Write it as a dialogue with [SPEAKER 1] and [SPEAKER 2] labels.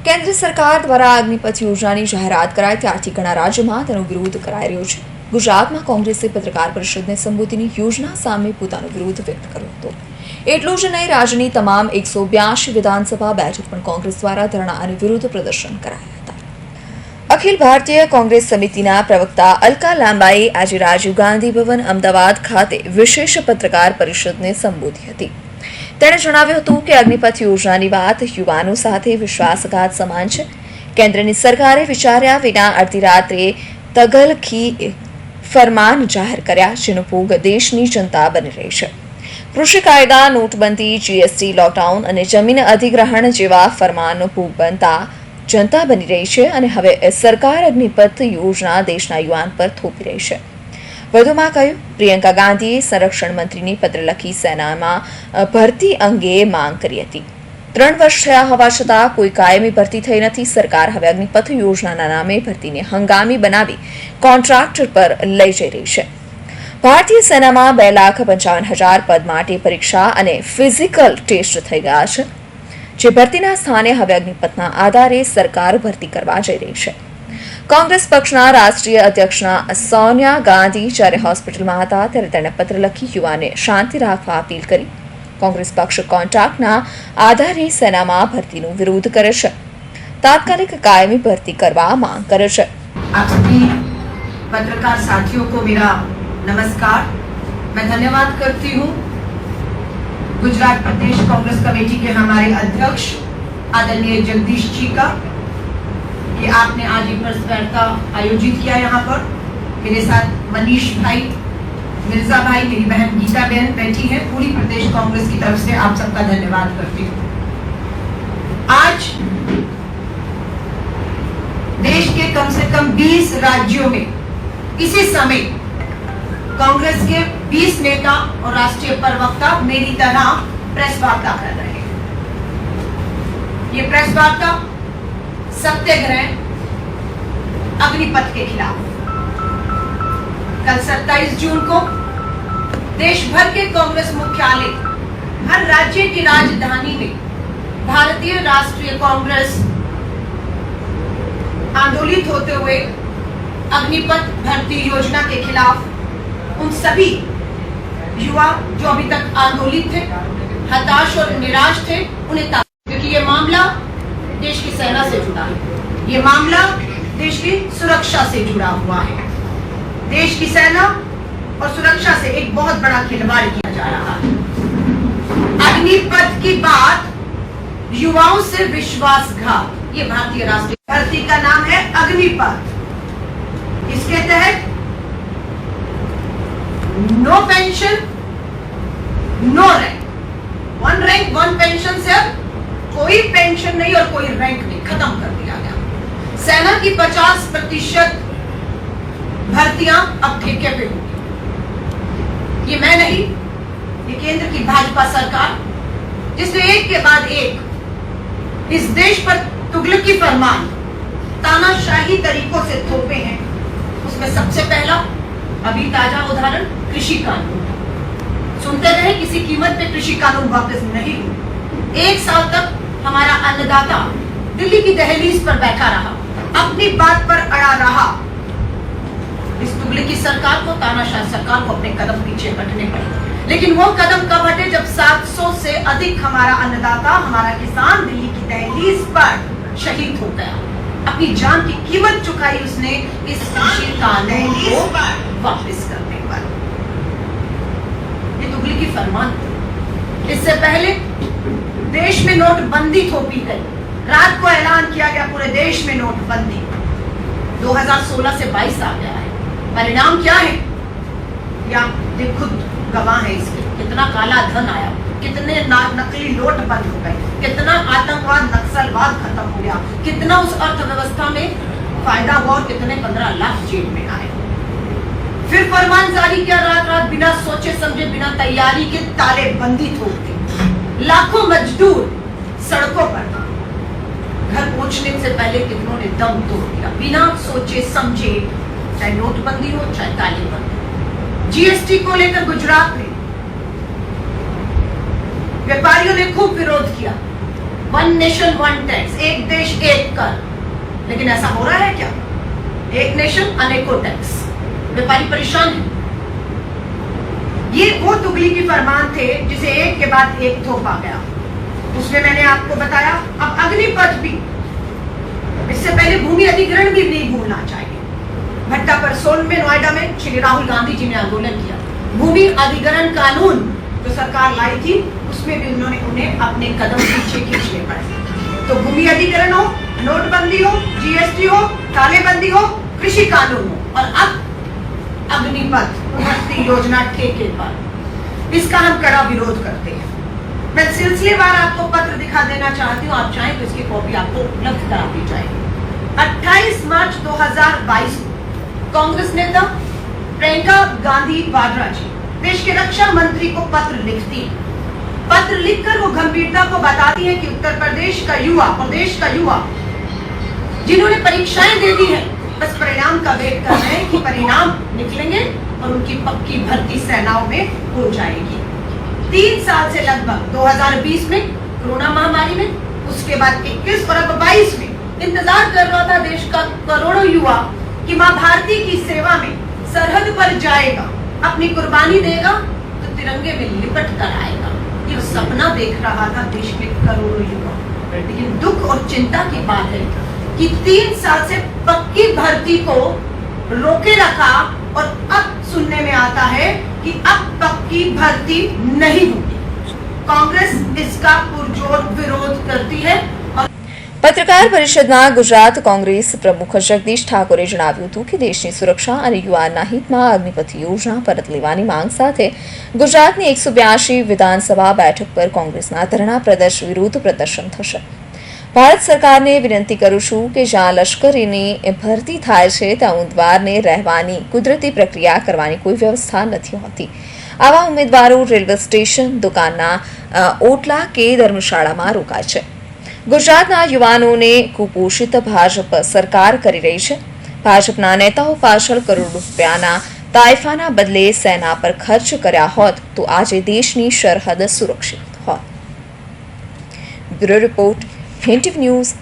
[SPEAKER 1] કેન્દ્ર સરકાર દ્વારા અગ્નિપથ યોજનાની જાહેરાત કરાઈ ત્યારથી ઘણા રાજ્યોમાં તેનો વિરોધ કરાઈ રહ્યો છે। ગુજરાતમાં કોંગ્રેસે પત્રકાર પરિષદને સંબોધીને યોજના સામે પોતાનો વિરોધ વ્યક્ત કર્યો હતો। એટલું જ નહીં, રાજ્યની તમામ 182 વિધાનસભા બેઠક પણ કોંગ્રેસ દ્વારા ધરણા અને વિરોધ પ્રદર્શન કરાયા હતા। અખિલ ભારતીય કોંગ્રેસ સમિતિના પ્રવક્તા અલકા લાંબાએ આજે રાજીવ ગાંધી ભવન અમદાવાદ ખાતે વિશેષ પત્રકાર પરિષદને સંબોધી હતી। તેણે જણાવ્યું હતું કે અગ્નિપથ યોજનાની વાત યુવાનો સાથે વિશ્વાસઘાત સમાન છે। કેન્દ્રની સરકારે વિચાર્યા વિના અડધી રાત્રે તગલખી ફરમાન જાહેર કર્યા, જેનો ભોગ દેશની જનતા બની રહી છે। કૃષિ કાયદા, નોટબંધી, જીએસટી, લોકડાઉન અને જમીન અધિગ્રહણ જેવા ફરમાનનો ભોગ બનતા જનતા બની રહી છે અને હવે સરકાર અગ્નિપથ યોજના દેશના યુવાન પર થોપી રહી છે। વધુમાં કહ્યું, પ્રિયંકા ગાંધીએ સંરક્ષણ મંત્રીને પત્ર લખી સેનામાં ભરતી અંગે માંગ કરી હતી। 3 વર્ષ થયા હોવા છતાં કોઈ કાયમી ભરતી થઈ નથી। સરકાર હવે અગ્નિપથ યોજનાના નામે ભરતીને હંગામી બનાવી કોન્ટ્રાક્ટર પર લઈ જઈ રહી છે। ભારતીય સેનામાં 2,55,000 પદ માટે પરીક્ષા અને ફિઝિકલ ટેસ્ટ થઈ ગયા છે, જે ભરતીના સ્થાને હવે અગ્નિપથના આધારે સરકાર ભરતી કરવા જઈ રહી છે। કોંગ્રેસ પક્ષના રાષ્ટ્રીય અધ્યક્ષના સોનિયા ગાંધી જ્યારે હોસ્પિટલમાં હતા ત્યારે તેણે પત્ર લખી યુવાને શાંતિ રાખવા અપીલ કરી। કોંગ્રેસ પક્ષ કોન્ટ્રાક્ટના આધારે સેનામાં ભરતીનો વિરોધ કરે છે, તાત્કાલિક કાયમી भर्ती કરવા માંગ કરે છે।
[SPEAKER 2] आप सभी पत्रकार साथियों को मेरा नमस्कार। मैं धन्यवाद करती हूँ गुजरात प्रदेश कांग्रेस कमेटी के हमारे अध्यक्ष आदरणीय जगदीश जी का कि आपने आज एक प्रेस वार्ता आयोजित किया। यहाँ पर मेरे साथ मनीष भाई, मिर्जा भाई, मेरी बहन गीता बहन बैठी है। पूरी प्रदेश कांग्रेस की तरफ से आप सबका धन्यवाद करती हूँ। आज देश के कम से कम 20 राज्यों में इसी समय कांग्रेस के 20 नेता और राष्ट्रीय प्रवक्ता मेरी तरह प्रेस वार्ता कर रहे हैं। ये प्रेस वार्ता सत्याग्रह अग्निपथ के खिलाफ। कल 27 जून को देश भर के कांग्रेस मुख्यालय, हर राज्य की राजधानी में भारतीय राष्ट्रीय कांग्रेस आंदोलित होते हुए अग्निपथ भर्ती योजना के खिलाफ उन सभी युवा जो अभी तक आंदोलित थे, हताश और निराश थे, उन्हें क्योंकि ये मामला देश की सेना से जुड़ा है, ये मामला देश की सुरक्षा से जुड़ा हुआ है। देश की सेना और सुरक्षा से एक बहुत बड़ा खिलवाड़ किया जा रहा है। अग्निपथ की बात युवाओं से विश्वासघात, ये भारतीय राष्ट्रीय भर्ती का नाम है अग्निपथ। इसके तहत no pension, no rank, 1 rank 1 pension से अब कोई पेंशन नहीं और कोई रैंक नहीं, खत्म कर दिया गया। सेना की 50% भर्तियां अब ठेके पे होंगी। ये मैं नहीं, ये केंद्र की भाजपा सरकार जिसने एक के बाद एक इस देश पर तुगलकी फरमान तानाशाही तरीकों से थोपे हैं। उसमें सबसे पहला अभी ताजा उदाहरण कृषि कानून। सुनते रहे किसी कीमत पे कृषि कानून वापस नहीं हुए। 1 साल तक हमारा अन्नदाता दिल्ली की दहलीज पर बैठा रहा, अपनी बात पर अड़ा रहा। इस तुगलकी सरकार को, तानाशाह सरकार को अपने कदम पीछे हटने पड़े। लेकिन वो कदम कब हटे जब 700 से अधिक हमारा अन्नदाता, हमारा किसान दिल्ली की दहलीज पर शहीद हो गया। अपनी जान की कीमत चुकाई उसने इस कृषि कानून को वापस करने पर। ये तुगलकी फरमान। इससे पहले देश में नोटबंदी थोपी गई। रात को ऐलान किया गया पूरे देश में नोटबंदी। 2016 से 22 आ गया है। परिणाम क्या है? या खुद गवाह है इसके। कितना काला धन आया, कितने नकली नोट बंद हो गए, कितना आतंकवाद, नक्सलवाद खत्म हो गया, कितना उस अर्थव्यवस्था में फायदा हुआ और कितने 15 लाख जेब में आए। फिर फरमान जारी किया, रात रात बिना सोचे समझे, बिना तैयारी के तालेबंदी थोप दी। लाखों मजदूर सड़कों पर, घर पहुंचने से पहले कितनों ने दम तोड़ दिया बिना सोचे समझे, चाहे नोटबंदी हो चाहे तालेबंदी। जीएसटी को लेकर गुजरात में व्यापारियों ने खूब विरोध किया। 1 नेशन 1 टैक्स, एक देश एक कर, लेकिन ऐसा हो रहा है क्या? एक नेशन अनेकों टैक्स, व्यापारी परेशान है। ये वो तुगली की फरमान थे जिसे एक के बाद एक थोपा गया। उसमें मैंने आपको बताया अब अग्निपथ भी, इससे पहले भूमि अधिग्रहण भी नहीं भूलना चाहिए। भट्टा पर सोन में, नोएडा में श्री राहुल गांधी जी ने आंदोलन किया। भूमि अधिग्रहण कानून जो सरकार लाई थी उसमें भी उन्हें अपने कदम पीछे खींचने पड़े। तो भूमि अधिग्रहण हो, नोटबंदी हो, जीएसटी हो, तालेबंदी हो, कृषि कानून हो, और अब अग्निपथ भर्ती योजना ठेके पर, इसका हम कड़ा विरोध करते हैं। मैं सिलसिलेवार आपको पत्र दिखा देना चाहती हूँ, आप चाहें तो इसकी कॉपी आपको उपलब्ध करा दी जाएगी। 28 मार्च 2022 कांग्रेस नेता प्रियंका गांधी वाड्रा जी देश के रक्षा मंत्री को पत्र लिखती है। पत्र लिखकर वो गंभीरता को बताती है कि उत्तर प्रदेश का युवा जिन्होंने परीक्षाएं दे दी है, बस परिणाम का वेट कर रहे हैं कि परिणाम निकलेंगे और उनकी पक्की भर्ती सेनाओं में हो जाएगी। 3 साल से लगभग 2020 में कोरोना महामारी में, उसके बाद 21 और अब 22 में इंतजार कर रहा था देश का करोड़ों युवा कि मां भारती की सेवा में सरहद पर जाएगा, अपनी कुर्बानी देगा तो तिरंगे में लिपट कर आएगा। ये सपना देख रहा था देश के करोड़ों युवा। लेकिन दुख और चिंता की बात है कि 3 साल से पक्की भर्ती को रोके रखा और अब सुनने में आता है कि अब पक्की भर्ती नहीं होगी। कांग्रेस इसका पुरजोर विरोध करती है।
[SPEAKER 1] પત્રકાર પરિષદમાં ગુજરાત કોંગ્રેસ પ્રમુખ જગદીશ ઠાકોરે જણાવ્યું હતું કે દેશની સુરક્ષા અને યુવાનના હિતમાં અગ્નિપથ યોજના પરત લેવાની માંગ સાથે ગુજરાતની 182 વિધાનસભા બેઠક પર કોંગ્રેસના ધરણા પ્રદર્શન વિરુદ્ધ પ્રદર્શન થશે। ભારત સરકારને વિનંતી કરું છું કે જ્યાં લશ્કરીની ભરતી થાય છે ત્યાં ઉમેદવારને રહેવાની કુદરતી પ્રક્રિયા કરવાની કોઈ વ્યવસ્થા નથી હોતી। આવા ઉમેદવારો રેલવે સ્ટેશન, દુકાનના ઓટલા કે ધર્મશાળામાં રોકાય છે। ગુજરાતના યુવાનોને કુપોષિત ભાજપ સરકાર કરી રહી છે। ભાજપના નેતાઓ પાછળ કરોડો રૂપિયાના તાઇફાના બદલે સેના પર ખર્ચ કર્યા હોત તો આજે દેશની સરહદ સુરક્ષિત હોત। Bureau report, NTV news.